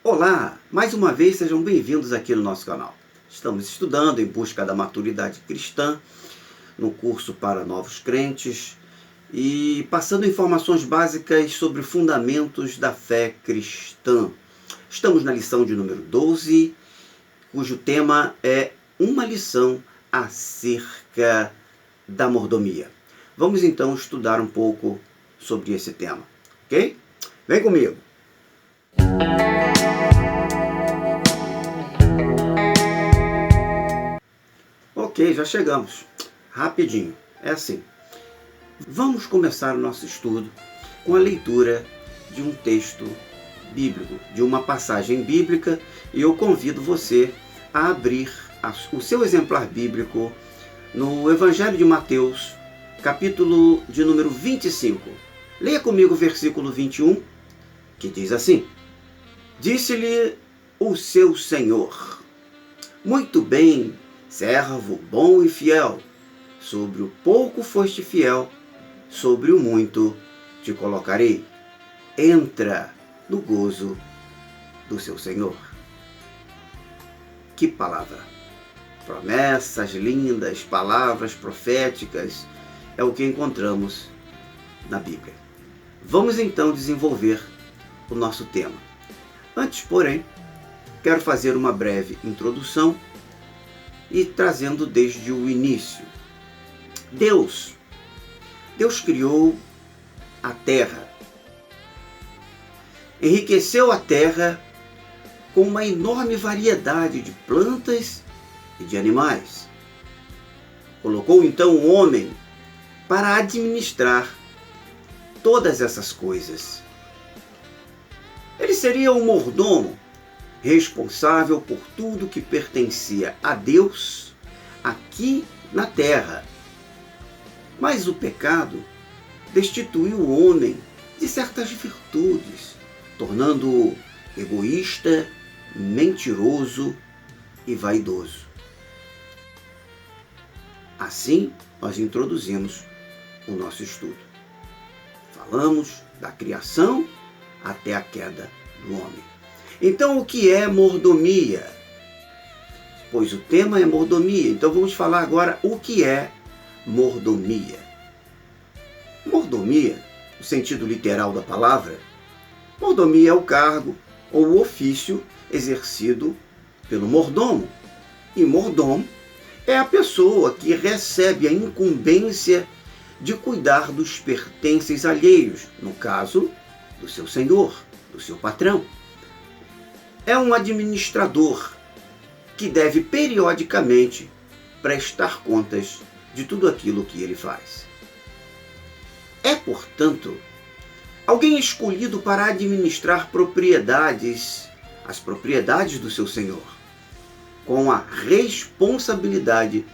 Olá, mais uma vez sejam bem-vindos aqui no nosso canal. Estamos estudando em busca da maturidade cristã, no curso para novos crentes e passando informações básicas sobre fundamentos da fé cristã. Estamos na lição de número 12, cujo tema é uma lição acerca da mordomia. Vamos então estudar um pouco sobre esse tema, ok? Vem comigo! Ok, já chegamos. Rapidinho. É assim. Vamos começar o nosso estudo com a leitura de um texto bíblico, de uma passagem bíblica, e eu convido você a abrir o seu exemplar bíblico no Evangelho de Mateus, capítulo de número 25. Leia comigo o versículo 21, que diz assim: Disse-lhe o seu Senhor: Muito bem, servo bom e fiel, sobre o pouco foste fiel, sobre o muito te colocarei. Entra no gozo do seu Senhor. Que palavra! Promessas lindas, palavras proféticas, é o que encontramos na Bíblia. Vamos então desenvolver o nosso tema. Antes, porém, quero fazer uma breve introdução e trazendo desde o início. Deus criou a terra, enriqueceu a terra com uma enorme variedade de plantas e de animais. Colocou então o homem para administrar todas essas coisas. Ele seria o mordomo, responsável por tudo que pertencia a Deus aqui na terra. Mas o pecado destituiu o homem de certas virtudes, tornando-o egoísta, mentiroso e vaidoso. Assim, nós introduzimos o nosso estudo. Falamos da criação até a queda do homem. Então, o que é mordomia? Pois o tema é mordomia, então vamos falar agora o que é mordomia. Mordomia, no sentido literal da palavra, mordomia é o cargo ou o ofício exercido pelo mordomo. E mordomo é a pessoa que recebe a incumbência de cuidar dos pertences alheios, no caso, do seu senhor, do seu patrão. É um administrador que deve periodicamente prestar contas de tudo aquilo que ele faz. É, portanto, alguém escolhido para administrar propriedades, as propriedades do seu senhor, com a responsabilidade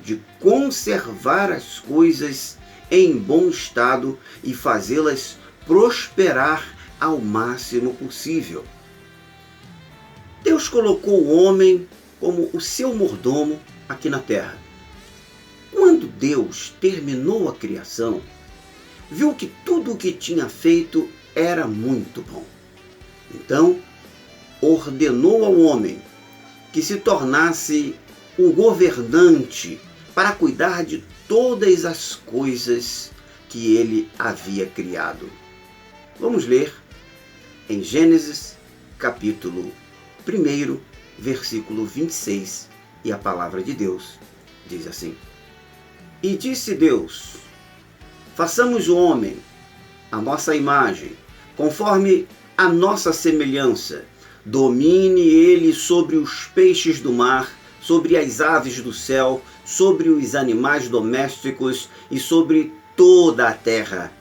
de conservar as coisas em bom estado e fazê-las prosperar ao máximo possível. Deus colocou o homem como o seu mordomo aqui na terra. Quando Deus terminou a criação, viu que tudo o que tinha feito era muito bom. Então, ordenou ao homem que se tornasse o governante para cuidar de todas as coisas que ele havia criado. Vamos ler em Gênesis, capítulo 1, versículo 26, e a palavra de Deus diz assim: E disse Deus: Façamos o homem à nossa imagem, conforme a nossa semelhança. Domine ele sobre os peixes do mar, sobre as aves do céu, sobre os animais domésticos e sobre toda a terra,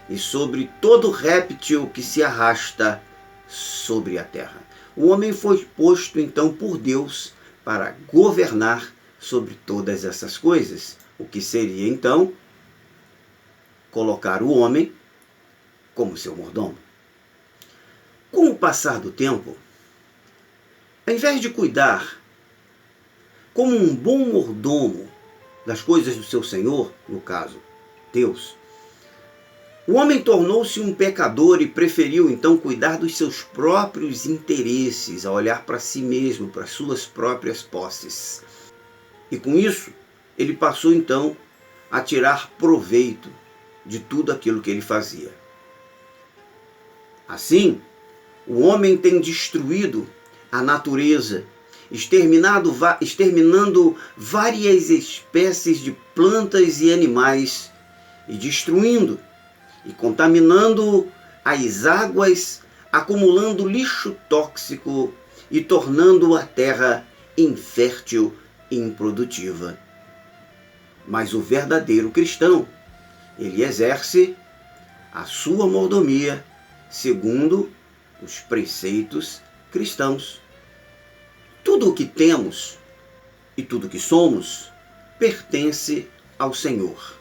e sobre todo réptil que se arrasta sobre a terra. O homem foi posto então por Deus para governar sobre todas essas coisas, o que seria então colocar o homem como seu mordomo. Com o passar do tempo, ao invés de cuidar como um bom mordomo das coisas do seu Senhor, no caso, Deus, O homem tornou-se um pecador e preferiu então cuidar dos seus próprios interesses, a olhar para si mesmo, para suas próprias posses. E com isso, ele passou então a tirar proveito de tudo aquilo que ele fazia. Assim, o homem tem destruído a natureza, exterminando várias espécies de plantas e animais, e destruindo e contaminando as águas, acumulando lixo tóxico e tornando a terra infértil e improdutiva. Mas o verdadeiro cristão, ele exerce a sua mordomia segundo os preceitos cristãos. Tudo o que temos e tudo o que somos pertence ao Senhor.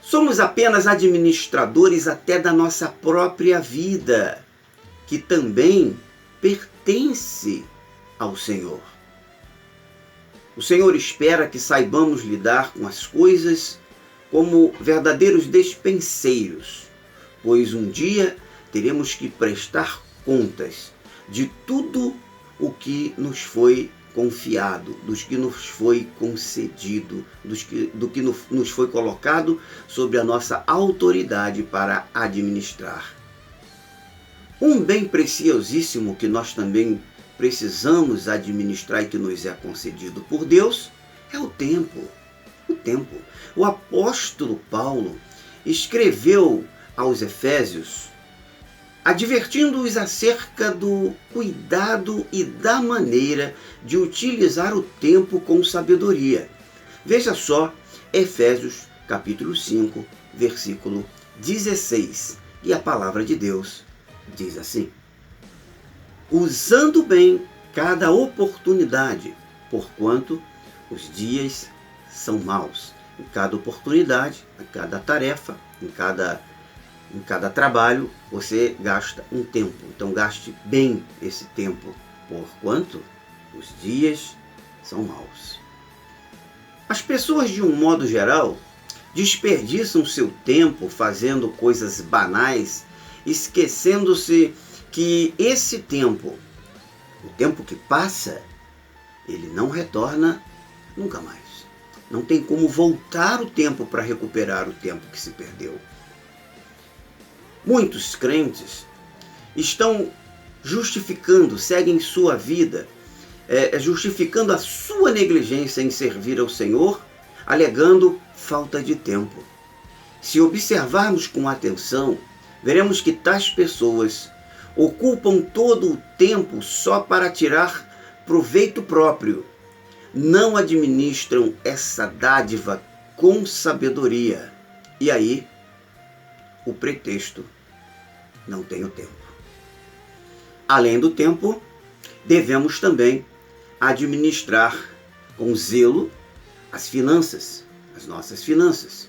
Somos apenas administradores até da nossa própria vida, que também pertence ao Senhor. O Senhor espera que saibamos lidar com as coisas como verdadeiros despenseiros, pois um dia teremos que prestar contas de tudo o que nos foi confiado, dos que nos foi concedido, do que nos foi colocado sobre a nossa autoridade para administrar. Um bem preciosíssimo que nós também precisamos administrar e que nos é concedido por Deus é o tempo. O tempo. O apóstolo Paulo escreveu aos Efésios advertindo-os acerca do cuidado e da maneira de utilizar o tempo com sabedoria. Veja só, Efésios capítulo 5, versículo 16. E a palavra de Deus diz assim: usando bem cada oportunidade, porquanto os dias são maus. Em cada oportunidade, em cada tarefa, em cada trabalho, você gasta um tempo. Então gaste bem esse tempo, porquanto os dias são maus. As pessoas, de um modo geral, desperdiçam seu tempo fazendo coisas banais, esquecendo-se que esse tempo, o tempo que passa, ele não retorna nunca mais. Não tem como voltar o tempo para recuperar o tempo que se perdeu. Muitos crentes estão seguem sua vida, justificando a sua negligência em servir ao Senhor, alegando falta de tempo. Se observarmos com atenção, veremos que tais pessoas ocupam todo o tempo só para tirar proveito próprio. Não administram essa dádiva com sabedoria. E aí, o pretexto: não tenho tempo. Além do tempo, devemos também administrar com zelo as finanças, as nossas finanças.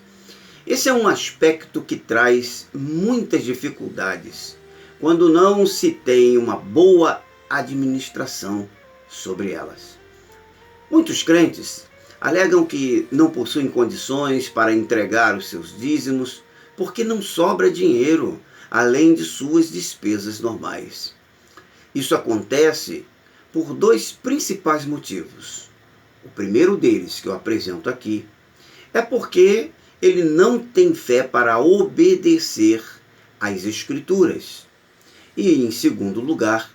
Esse é um aspecto que traz muitas dificuldades quando não se tem uma boa administração sobre elas. Muitos crentes alegam que não possuem condições para entregar os seus dízimos porque não sobra dinheiro além de suas despesas normais. Isso acontece por dois principais motivos. O primeiro deles, que eu apresento aqui, é porque ele não tem fé para obedecer às Escrituras. E, em segundo lugar,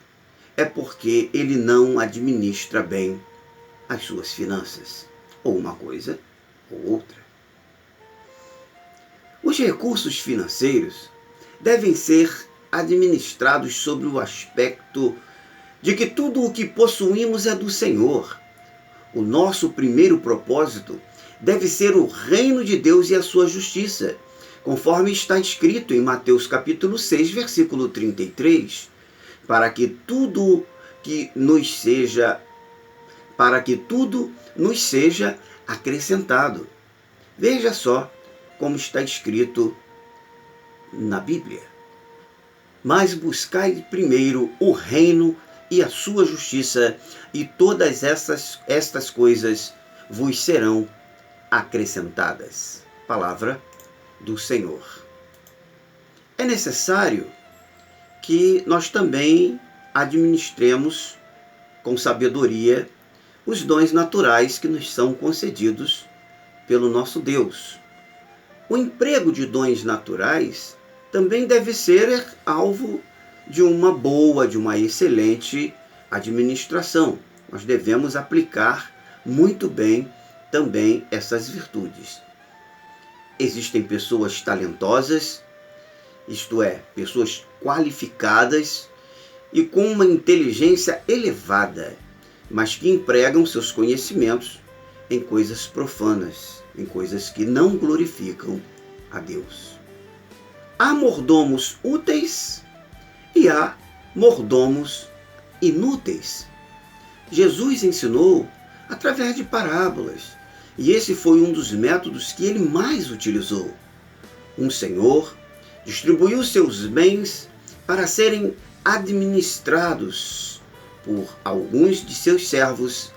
é porque ele não administra bem as suas finanças, ou uma coisa ou outra. Os recursos financeiros devem ser administrados sobre o aspecto de que tudo o que possuímos é do Senhor. O nosso primeiro propósito deve ser o reino de Deus e a sua justiça, conforme está escrito em Mateus capítulo 6, versículo 33, para que tudo nos seja acrescentado. Veja só como está escrito na Bíblia. Mas buscai primeiro o reino e a sua justiça, e todas estas coisas vos serão acrescentadas. Palavra do Senhor. é necessário que nós também administremos com sabedoria os dons naturais que nos são concedidos pelo nosso Deus. O emprego de dons naturais também deve ser alvo de uma boa, de uma excelente administração. Nós devemos aplicar muito bem também essas virtudes. Existem pessoas talentosas, isto é, pessoas qualificadas e com uma inteligência elevada, mas que empregam seus conhecimentos em coisas profanas, em coisas que não glorificam a Deus. Há mordomos úteis e há mordomos inúteis. Jesus ensinou através de parábolas, e esse foi um dos métodos que ele mais utilizou. Um senhor distribuiu seus bens para serem administrados por alguns de seus servos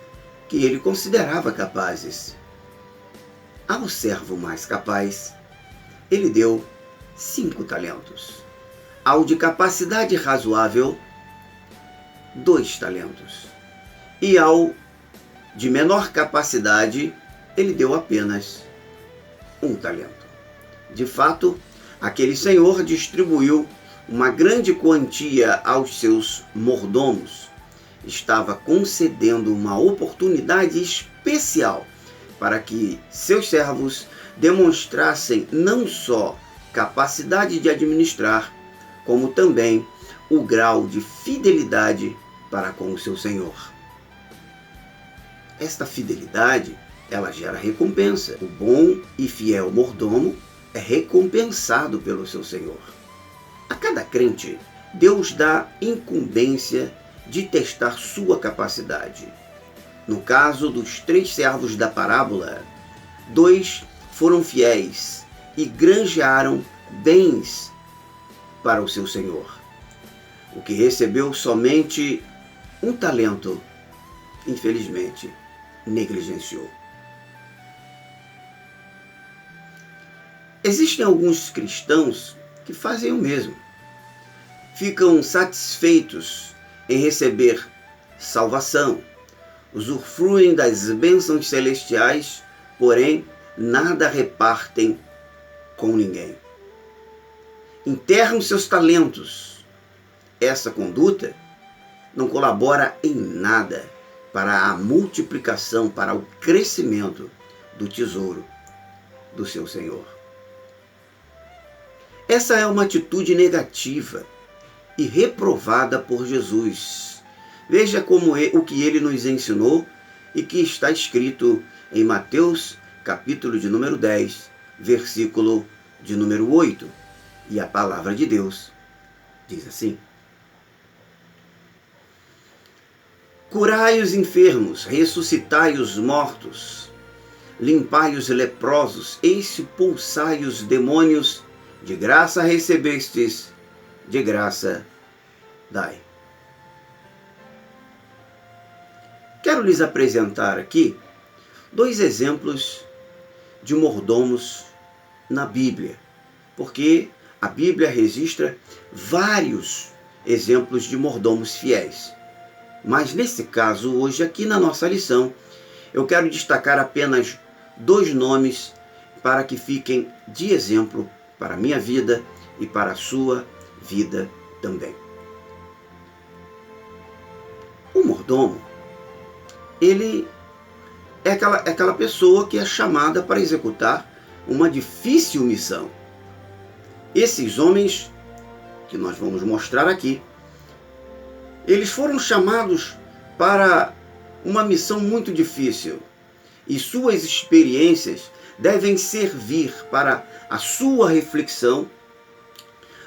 que ele considerava capazes. Ao servo mais capaz, ele deu 5 talentos. Ao de capacidade razoável, 2 talentos. E ao de menor capacidade, ele deu apenas 1 talento. De fato, aquele senhor distribuiu uma grande quantia aos seus mordomos. Estava concedendo uma oportunidade especial para que seus servos demonstrassem não só capacidade de administrar, como também o grau de fidelidade para com o seu senhor. Esta fidelidade, ela gera recompensa. O bom e fiel mordomo é recompensado pelo seu senhor. A cada crente, Deus dá incumbência de testar sua capacidade. No caso dos 3 servos da parábola, 2 foram fiéis e granjearam bens para o seu senhor. O que recebeu somente 1 talento, infelizmente, negligenciou. Existem alguns cristãos que fazem o mesmo. Ficam satisfeitos em receber salvação, usufruem das bênçãos celestiais, porém nada repartem com ninguém. Enterram seus talentos. Essa conduta não colabora em nada para a multiplicação, para o crescimento do tesouro do seu Senhor. Essa é uma atitude negativa e reprovada por Jesus. Veja o que ele nos ensinou e que está escrito em Mateus, capítulo de número 10, versículo de número 8. E a palavra de Deus diz assim: curai os enfermos, ressuscitai os mortos, limpai os leprosos, expulsai os demônios, de graça recebestes, de graça dai. Quero lhes apresentar aqui 2 exemplos de mordomos na Bíblia, porque a Bíblia registra vários exemplos de mordomos fiéis. Mas nesse caso, hoje aqui na nossa lição, eu quero destacar apenas 2 nomes para que fiquem de exemplo para a minha vida e para a sua vida também. O mordomo, ele é aquela pessoa que é chamada para executar uma difícil missão. Esses homens, que nós vamos mostrar aqui, eles foram chamados para uma missão muito difícil e suas experiências devem servir para a sua reflexão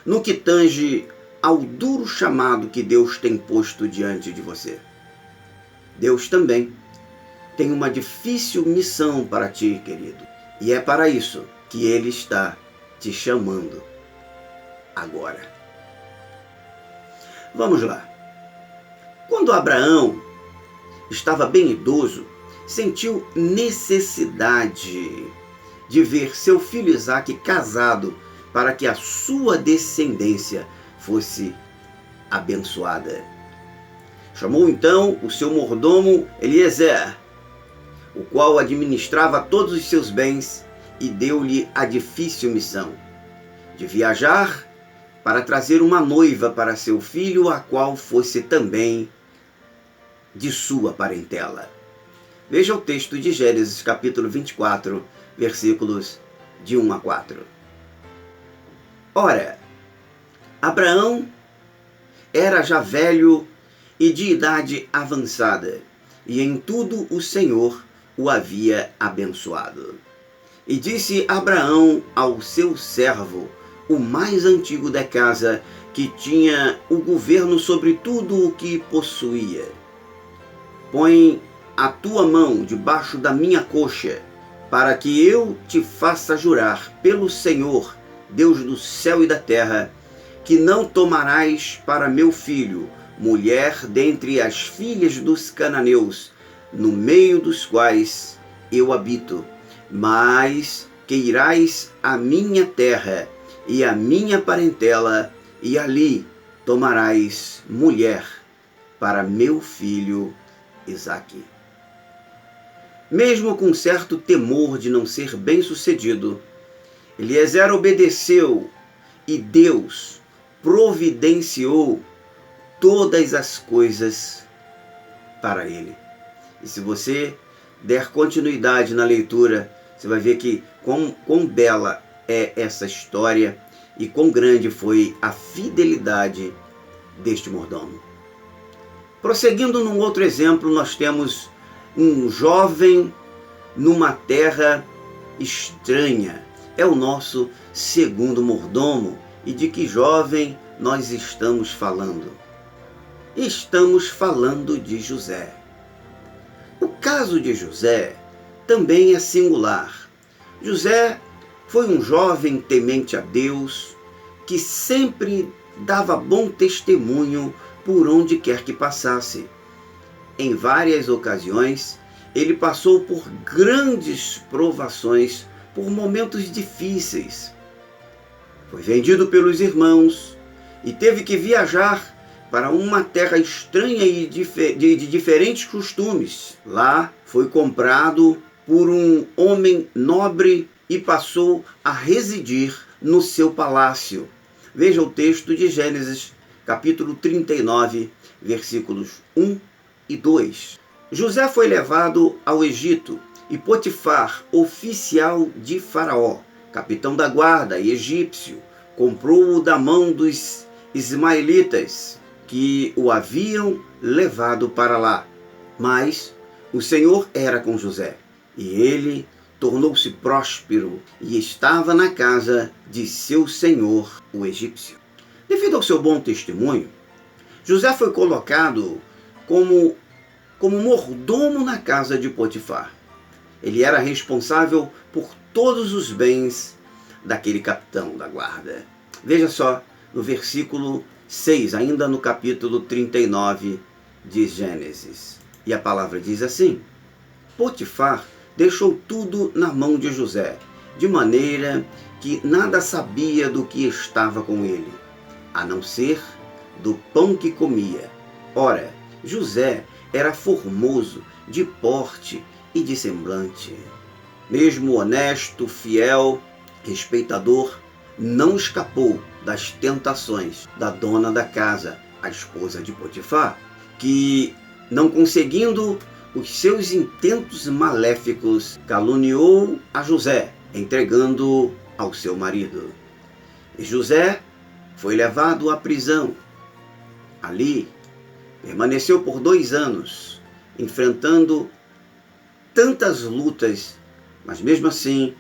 no que tange ao duro chamado que Deus tem posto diante de você. Deus também tem uma difícil missão para ti, querido, e é para isso que Ele está te chamando agora. Vamos lá. Quando Abraão estava bem idoso, sentiu necessidade de ver seu filho Isaque casado para que a sua descendência fosse abençoada. Chamou então o seu mordomo Eliezer, o qual administrava todos os seus bens, e deu-lhe a difícil missão de viajar para trazer uma noiva para seu filho, a qual fosse também de sua parentela. Veja o texto de Gênesis capítulo 24, versículos de 1 a 4. Ora, Abraão era já velho e de idade avançada, e em tudo o Senhor o havia abençoado. E disse Abraão ao seu servo, o mais antigo da casa, que tinha o governo sobre tudo o que possuía: põe a tua mão debaixo da minha coxa, para que eu te faça jurar pelo Senhor, Deus do céu e da terra, que não tomarás para meu filho mulher dentre as filhas dos cananeus, no meio dos quais eu habito, mas que irás à minha terra e à minha parentela, e ali tomarás mulher para meu filho Isaque. Mesmo com certo temor de não ser bem-sucedido, Eliezer obedeceu, e Deus providenciou todas as coisas para ele. E se você der continuidade na leitura, você vai ver que quão bela é essa história e quão grande foi a fidelidade deste mordomo. Prosseguindo num outro exemplo, nós temos um jovem numa terra estranha. É o nosso segundo mordomo. E de que jovem nós estamos falando? Estamos falando de José. O caso de José também é singular. José foi um jovem temente a Deus, que sempre dava bom testemunho por onde quer que passasse. Em várias ocasiões, ele passou por grandes provações, por momentos difíceis. Foi vendido pelos irmãos e teve que viajar para uma terra estranha e de diferentes costumes. Lá foi comprado por um homem nobre e passou a residir no seu palácio. Veja o texto de Gênesis, capítulo 39, versículos 1 e 2. José foi levado ao Egito, e Potifar, oficial de Faraó, capitão da guarda egípcio, comprou-o da mão dos ismaelitas, que o haviam levado para lá. Mas o Senhor era com José, e ele tornou-se próspero e estava na casa de seu senhor, o egípcio. Devido ao seu bom testemunho, José foi colocado como mordomo na casa de Potifar. Ele era responsável por todos os bens daquele capitão da guarda. Veja só no versículo 6, ainda no capítulo 39 de Gênesis. E a palavra diz assim: Potifar deixou tudo na mão de José, de maneira que nada sabia do que estava com ele, a não ser do pão que comia. Ora, José era formoso de porte e de semblante. Mesmo honesto, fiel, respeitador, não escapou das tentações da dona da casa, a esposa de Potifar, que, não conseguindo os seus intentos maléficos, caluniou a José, entregando-o ao seu marido. E José foi levado à prisão. Ali, permaneceu por 2 anos, enfrentando tantas lutas, mas mesmo assim,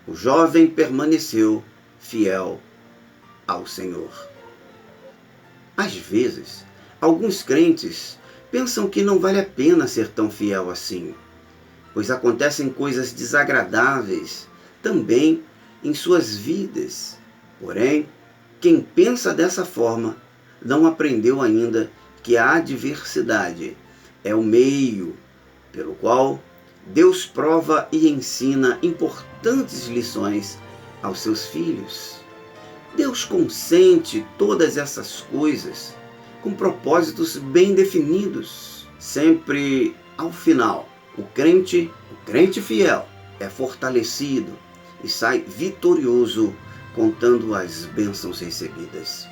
o jovem permaneceu fiel ao Senhor. Às vezes, alguns crentes pensam que não vale a pena ser tão fiel assim, pois acontecem coisas desagradáveis também em suas vidas. Porém, quem pensa dessa forma não aprendeu ainda que a adversidade é o meio pelo qual Deus prova e ensina importantes lições aos seus filhos. Deus consente todas essas coisas com propósitos bem definidos. Sempre ao final, o crente fiel, é fortalecido e sai vitorioso contando as bênçãos recebidas.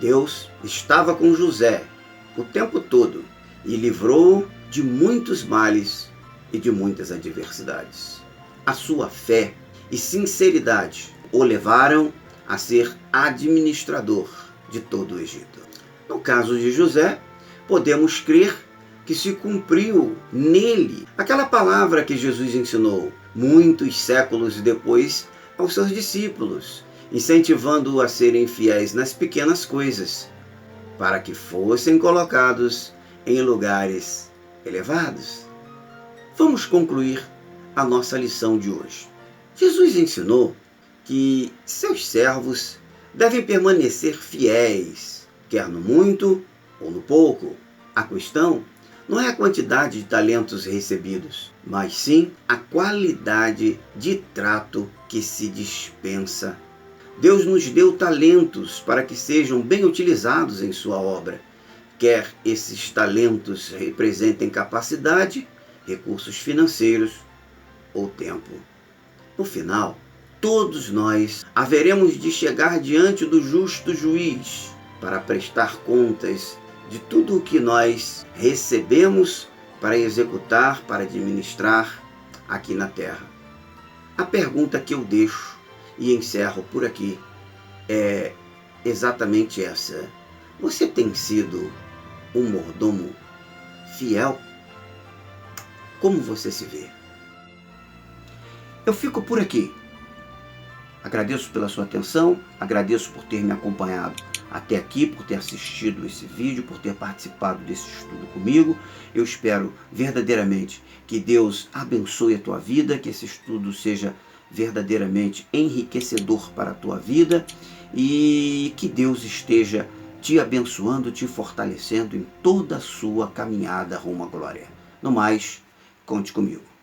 Deus estava com José o tempo todo e livrou de muitos males e de muitas adversidades. A sua fé e sinceridade o levaram a ser administrador de todo o Egito. No caso de José, podemos crer que se cumpriu nele aquela palavra que Jesus ensinou muitos séculos depois aos seus discípulos, incentivando-o a serem fiéis nas pequenas coisas, para que fossem colocados em lugares elevados. Vamos concluir a nossa lição de hoje. Jesus ensinou que seus servos devem permanecer fiéis, quer no muito ou no pouco. A questão não é a quantidade de talentos recebidos, mas sim a qualidade de trato que se dispensa. Deus nos deu talentos para que sejam bem utilizados em sua obra, quer esses talentos representem capacidade, recursos financeiros ou tempo. No final, todos nós haveremos de chegar diante do justo juiz para prestar contas de tudo o que nós recebemos para executar, para administrar aqui na terra. A pergunta que eu deixo e encerro por aqui é exatamente essa. Você tem sido um mordomo fiel? Como você se vê? Eu fico por aqui. Agradeço pela sua atenção, agradeço por ter me acompanhado até aqui, por ter assistido esse vídeo, por ter participado desse estudo comigo. Eu espero verdadeiramente que Deus abençoe a tua vida, que esse estudo seja verdadeiramente enriquecedor para a tua vida e que Deus esteja te abençoando, te fortalecendo em toda a sua caminhada rumo à glória. No mais, conte comigo.